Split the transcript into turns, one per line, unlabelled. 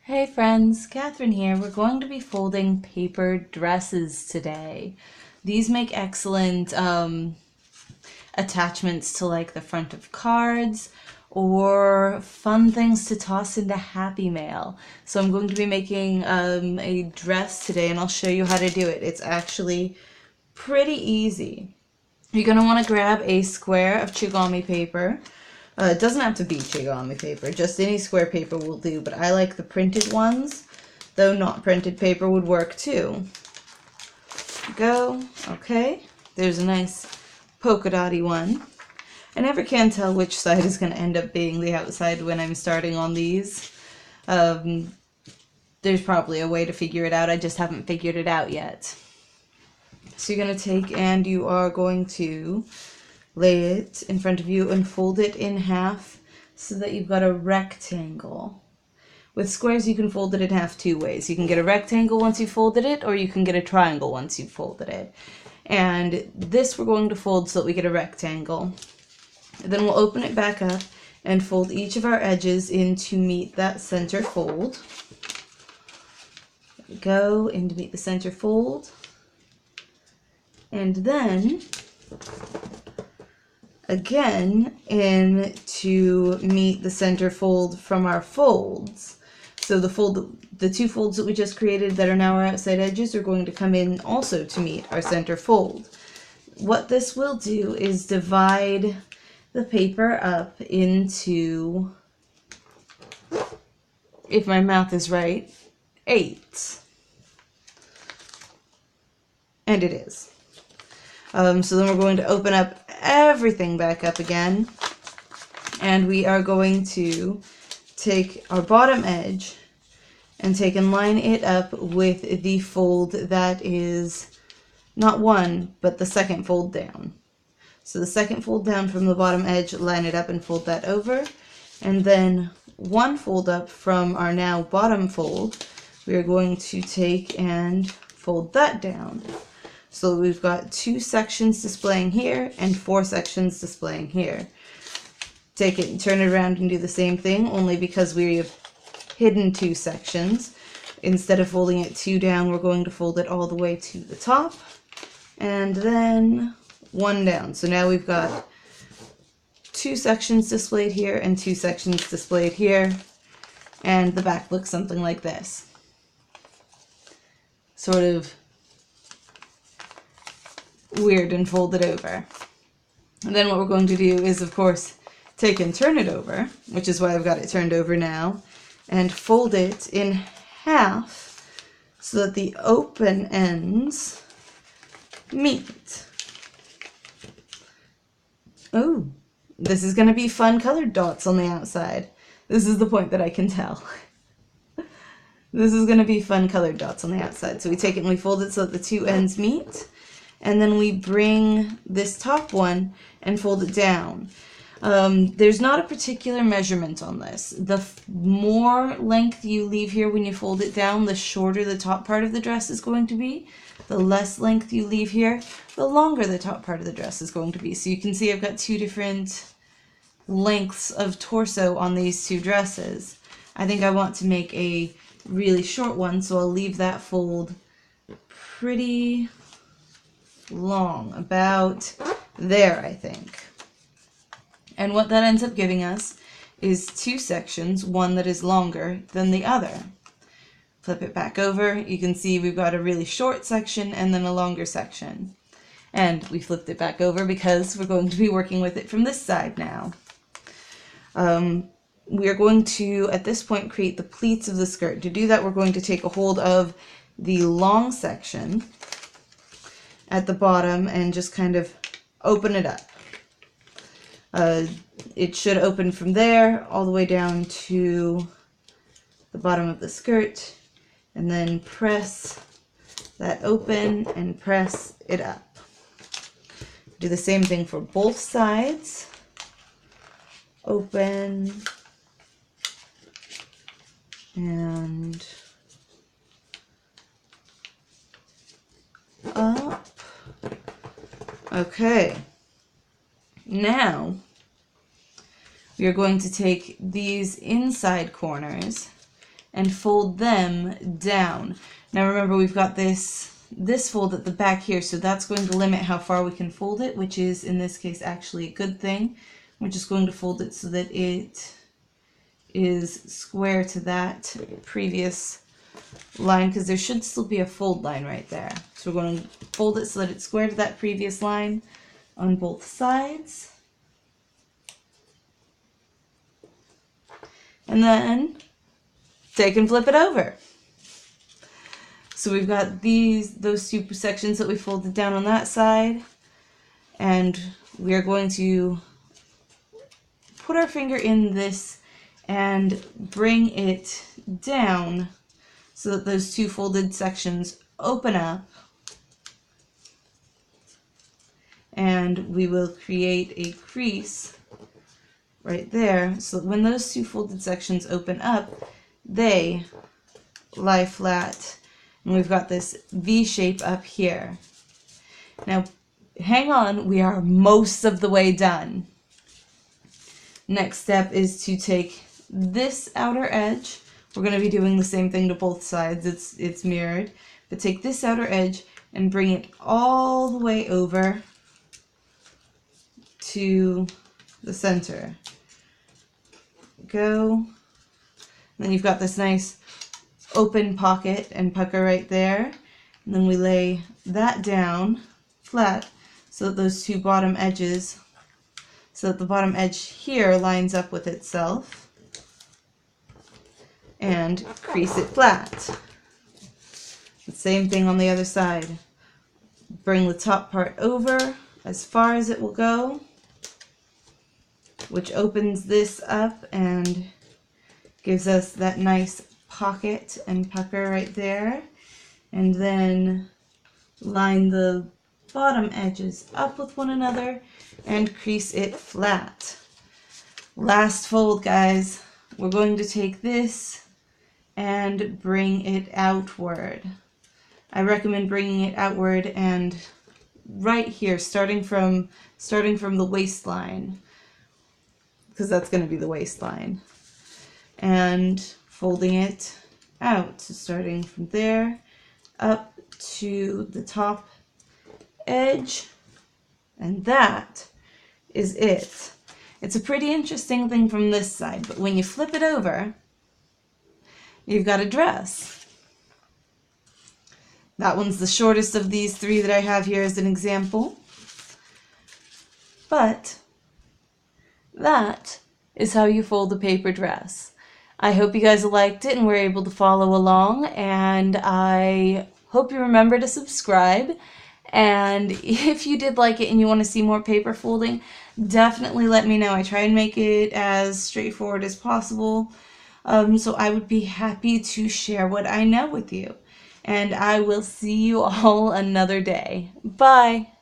Hey friends, Catherine here. We're going to be folding paper dresses today. These make excellent attachments to like the front of cards or fun things to toss into Happy Mail. So I'm going to be making a dress today and I'll show you how to do it. It's actually pretty easy. You're going to want to grab a square of Origami paper. It doesn't have to be Origami paper, just any square paper will do, but I like the printed ones, though not printed paper would work too. Go, okay, there's a nice polka dotty one. I never can tell which side is going to end up being the outside when I'm starting on these. There's probably a way to figure it out, I just haven't figured it out yet. So you're going to take and you are going to lay it in front of you and fold it in half so that you've got a rectangle. With squares you can fold it in half two ways. You can get a rectangle once you've folded it, or you can get a triangle once you've folded it. And this we're going to fold so that we get a rectangle. Then we'll open it back up and fold each of our edges in to meet that center fold. There we go, in to meet the center fold. And then again in to meet the center fold from our folds. So the two folds that we just created that are now our outside edges are going to come in also to meet our center fold. What this will do is divide the paper up into, if my math is right, 8. And it is. So then we're going to open up everything back up again, and we are going to take our bottom edge and take and line it up with the fold that is not one, but the second fold down. So the second fold down from the bottom edge, line it up and fold that over, and then one fold up from our now bottom fold, we are going to take and fold that down. So we've got 2 sections displaying here and 4 sections displaying here. Take it and turn it around and do the same thing, only because we have hidden 2 sections. Instead of folding it 2 down, we're going to fold it all the way to the top, and then 1 down. So now we've got 2 sections displayed here and 2 sections displayed here, and the back looks something like this. Sort of weird and fold it over. And then what we're going to do is, of course, take and turn it over, which is why I've got it turned over now, and fold it in half so that the open ends meet. Oh, this is going to be fun colored dots on the outside. This is the point that I can tell. This is going to be fun colored dots on the outside. So we take it and we fold it so that the 2 ends meet. And then we bring this top one and fold it down. There's not a particular measurement on this. The more length you leave here when you fold it down, the shorter the top part of the dress is going to be. The less length you leave here, the longer the top part of the dress is going to be. So you can see I've got 2 different lengths of torso on these 2 dresses. I think I want to make a really short one, so I'll leave that fold pretty long, about there, I think. And what that ends up giving us is 2 sections, one that is longer than the other. Flip it back over, you can see we've got a really short section and then a longer section. And we flipped it back over because we're going to be working with it from this side now. We are going to, at this point, create the pleats of the skirt. To do that, we're going to take a hold of the long section at the bottom and just kind of open it up. It should open from there all the way down to the bottom of the skirt, and then press that open and press it up. Do the same thing for both sides. Open and up. Okay, now we are going to take these inside corners and fold them down. Now remember, we've got this fold at the back here, so that's going to limit how far we can fold it, which is in this case actually a good thing. We're just going to fold it so that it is square to that previous line, because there should still be a fold line right there. So we're going to fold it so that it's square to that previous line on both sides. And then take and flip it over. So we've got those two sections that we folded down on that side, and we are going to put our finger in this and bring it down so that those two folded sections open up, and we will create a crease right there so that when those two folded sections open up, they lie flat, and we've got this V shape up here. Now hang on, we are most of the way done. Next step is to take this outer edge. We're going to be doing the same thing to both sides, it's mirrored, but take this outer edge and bring it all the way over to the center. Go. Then you've got this nice open pocket and pucker right there. And then we lay that down flat so that those two bottom edges, so that the bottom edge here lines up with itself, and crease it flat. The same thing on the other side. Bring the top part over as far as it will go, which opens this up and gives us that nice pocket and pucker right there. And then line the bottom edges up with one another and crease it flat. Last fold, guys. We're going to take this and bring it outward. I recommend bringing it outward and right here, starting from the waistline, because that's going to be the waistline, and folding it out. So starting from there up to the top edge, and that is it. It's a pretty interesting thing from this side, but when you flip it over, you've got a dress. That one's the shortest of these three that I have here as an example. But that is how you fold a paper dress. I hope you guys liked it and were able to follow along, and I hope you remember to subscribe. And if you did like it and you want to see more paper folding, definitely let me know. I try and make it as straightforward as possible. So I would be happy to share what I know with you. And I will see you all another day. Bye!